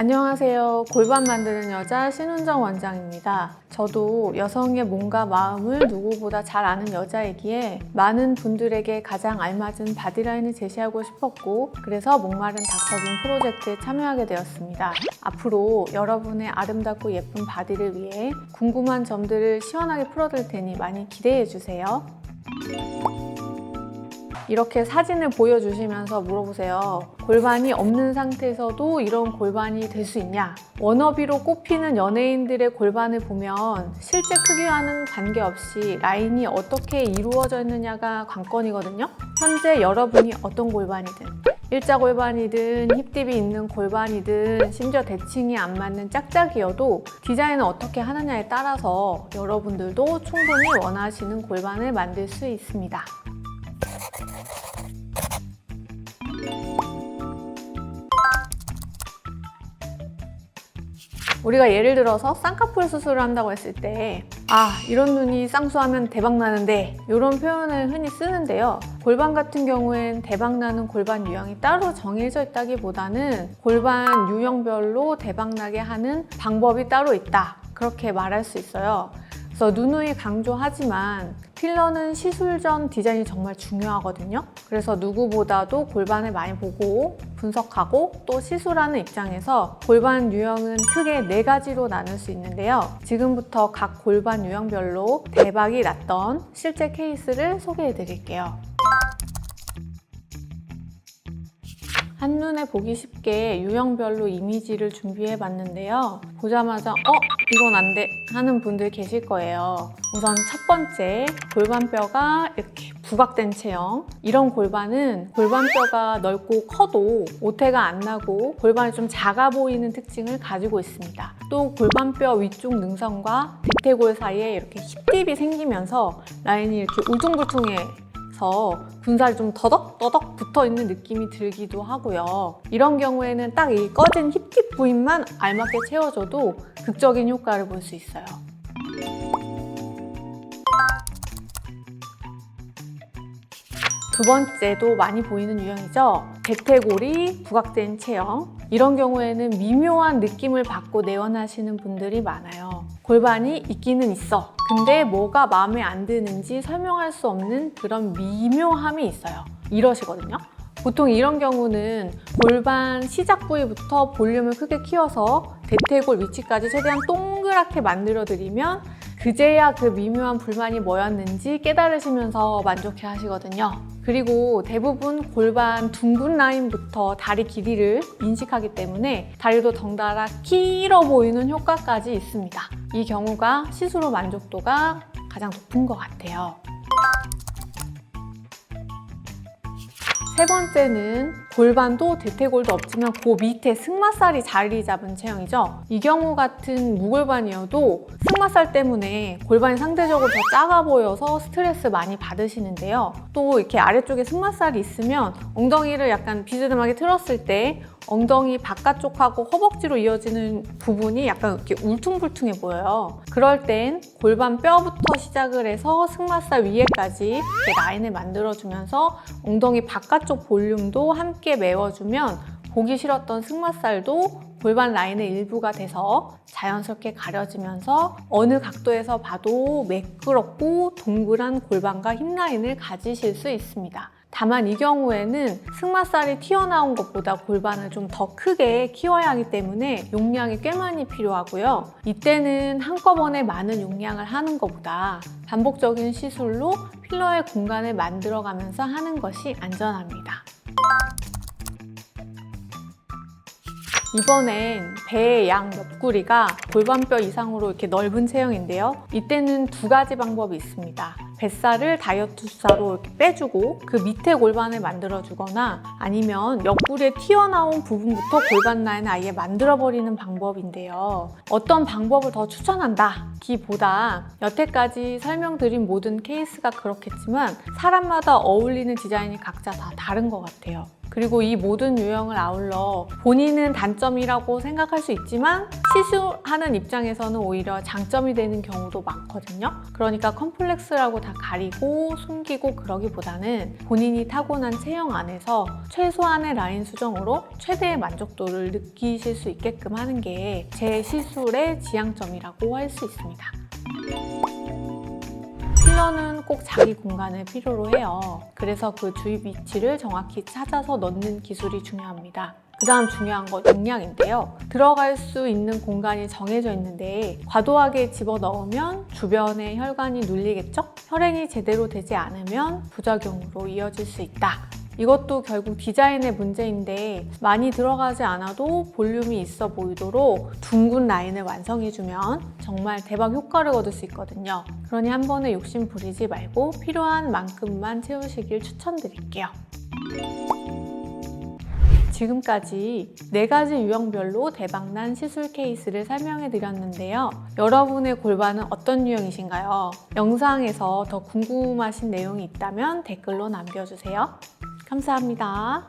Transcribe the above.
안녕하세요. 골반 만드는 여자 신은정 원장입니다. 저도 여성의 몸과 마음을 누구보다 잘 아는 여자이기에 많은 분들에게 가장 알맞은 바디라인을 제시하고 싶었고, 그래서 목마른 닥터균 프로젝트에 참여하게 되었습니다. 앞으로 여러분의 아름답고 예쁜 바디를 위해 궁금한 점들을 시원하게 풀어드릴 테니 많이 기대해 주세요. 이렇게 사진을 보여주시면서 물어보세요. 골반이 없는 상태에서도 이런 골반이 될 수 있냐? 워너비로 꼽히는 연예인들의 골반을 보면 실제 크기와는 관계없이 라인이 어떻게 이루어져 있느냐가 관건이거든요. 현재 여러분이 어떤 골반이든, 일자 골반이든 힙딥이 있는 골반이든 심지어 대칭이 안 맞는 짝짝이어도 디자인을 어떻게 하느냐에 따라서 여러분들도 충분히 원하시는 골반을 만들 수 있습니다. 우리가 예를 들어서 쌍꺼풀 수술을 한다고 했을 때 이런 눈이 쌍수하면 대박나는데 이런 표현을 흔히 쓰는데요. 골반 같은 경우엔 대박나는 골반 유형이 따로 정해져 있다기보다는 골반 유형별로 대박나게 하는 방법이 따로 있다, 그렇게 말할 수 있어요. 그래서 누누이 강조하지만 필러는 시술 전 디자인이 정말 중요하거든요. 그래서 누구보다도 골반을 많이 보고 분석하고 또 시술하는 입장에서 골반 유형은 크게 4가지로 나눌 수 있는데요. 지금부터 각 골반 유형별로 대박이 났던 실제 케이스를 소개해 드릴게요. 한눈에 보기 쉽게 유형별로 이미지를 준비해 봤는데요. 보자마자 이건 안 돼 하는 분들 계실 거예요. 우선 첫 번째, 골반뼈가 이렇게 부각된 체형. 이런 골반은 골반뼈가 넓고 커도 오태가 안 나고 골반이 좀 작아 보이는 특징을 가지고 있습니다. 또 골반뼈 위쪽 능선과 대퇴골 사이에 이렇게 힙딥이 생기면서 라인이 이렇게 울퉁불퉁해서 군살이 좀 더덕더덕 붙어있는 느낌이 들기도 하고요. 이런 경우에는 딱 이 꺼진 힙팁 부위만 알맞게 채워줘도 극적인 효과를 볼 수 있어요. 두 번째도 많이 보이는 유형이죠. 대퇴골이 부각된 체형. 이런 경우에는 미묘한 느낌을 받고 내원하시는 분들이 많아요. 골반이 있기는 있어. 근데 뭐가 마음에 안 드는지 설명할 수 없는 그런 미묘함이 있어요. 이러시거든요. 보통 이런 경우는 골반 시작 부위부터 볼륨을 크게 키워서 대퇴골 위치까지 최대한 동그랗게 만들어드리면 그제야 그 미묘한 불만이 뭐였는지 깨달으시면서 만족해 하시거든요. 그리고 대부분 골반 둥근 라인부터 다리 길이를 인식하기 때문에 다리도 덩달아 길어 보이는 효과까지 있습니다. 이 경우가 시술 후 만족도가 가장 높은 것 같아요. 세 번째는 골반도 대퇴골도 없지만 그 밑에 승마살이 자리 잡은 체형이죠. 이 경우 같은 무골반이어도 승마살 때문에 골반이 상대적으로 더 작아 보여서 스트레스 많이 받으시는데요. 또 이렇게 아래쪽에 승마살이 있으면 엉덩이를 약간 비스듬하게 틀었을 때 엉덩이 바깥쪽하고 허벅지로 이어지는 부분이 약간 이렇게 울퉁불퉁해 보여요. 그럴 땐 골반 뼈부터 시작을 해서 승마살 위에까지 이렇게 라인을 만들어주면서 엉덩이 바깥쪽 볼륨도 함께 메워주면 보기 싫었던 승마살도 골반 라인의 일부가 돼서 자연스럽게 가려지면서 어느 각도에서 봐도 매끄럽고 동그란 골반과 힙 라인을 가지실 수 있습니다. 다만 이 경우에는 승마살이 튀어나온 것보다 골반을 좀 더 크게 키워야 하기 때문에 용량이 꽤 많이 필요하고요. 이때는 한꺼번에 많은 용량을 하는 것보다 반복적인 시술로 필러의 공간을 만들어가면서 하는 것이 안전합니다. 이번엔 배의 양 옆구리가 골반뼈 이상으로 이렇게 넓은 체형인데요. 이때는 2가지 방법이 있습니다. 뱃살을 다이어트 수사로 이렇게 빼주고 그 밑에 골반을 만들어주거나 아니면 옆구리에 튀어나온 부분부터 골반 라인을 아예 만들어버리는 방법인데요. 어떤 방법을 더 추천한다 기보다 여태까지 설명드린 모든 케이스가 그렇겠지만 사람마다 어울리는 디자인이 각자 다 다른 것 같아요. 그리고 이 모든 유형을 아울러 본인은 단점이라고 생각할 수 있지만 시술하는 입장에서는 오히려 장점이 되는 경우도 많거든요. 그러니까 컴플렉스라고 다 가리고 숨기고 그러기보다는 본인이 타고난 체형 안에서 최소한의 라인 수정으로 최대의 만족도를 느끼실 수 있게끔 하는 게 제 시술의 지향점이라고 할 수 있습니다. 필러는 꼭 자기 공간을 필요로 해요. 그래서 그 주입 위치를 정확히 찾아서 넣는 기술이 중요합니다. 그 다음 중요한 건 용량인데요. 들어갈 수 있는 공간이 정해져 있는데 과도하게 집어넣으면 주변의 혈관이 눌리겠죠? 혈행이 제대로 되지 않으면 부작용으로 이어질 수 있다. 이것도 결국 디자인의 문제인데 많이 들어가지 않아도 볼륨이 있어 보이도록 둥근 라인을 완성해주면 정말 대박 효과를 얻을 수 있거든요. 그러니 한 번에 욕심 부리지 말고 필요한 만큼만 채우시길 추천드릴게요. 지금까지 4가지 유형별로 대박난 시술 케이스를 설명해 드렸는데요. 여러분의 골반은 어떤 유형이신가요? 영상에서 더 궁금하신 내용이 있다면 댓글로 남겨주세요. 감사합니다.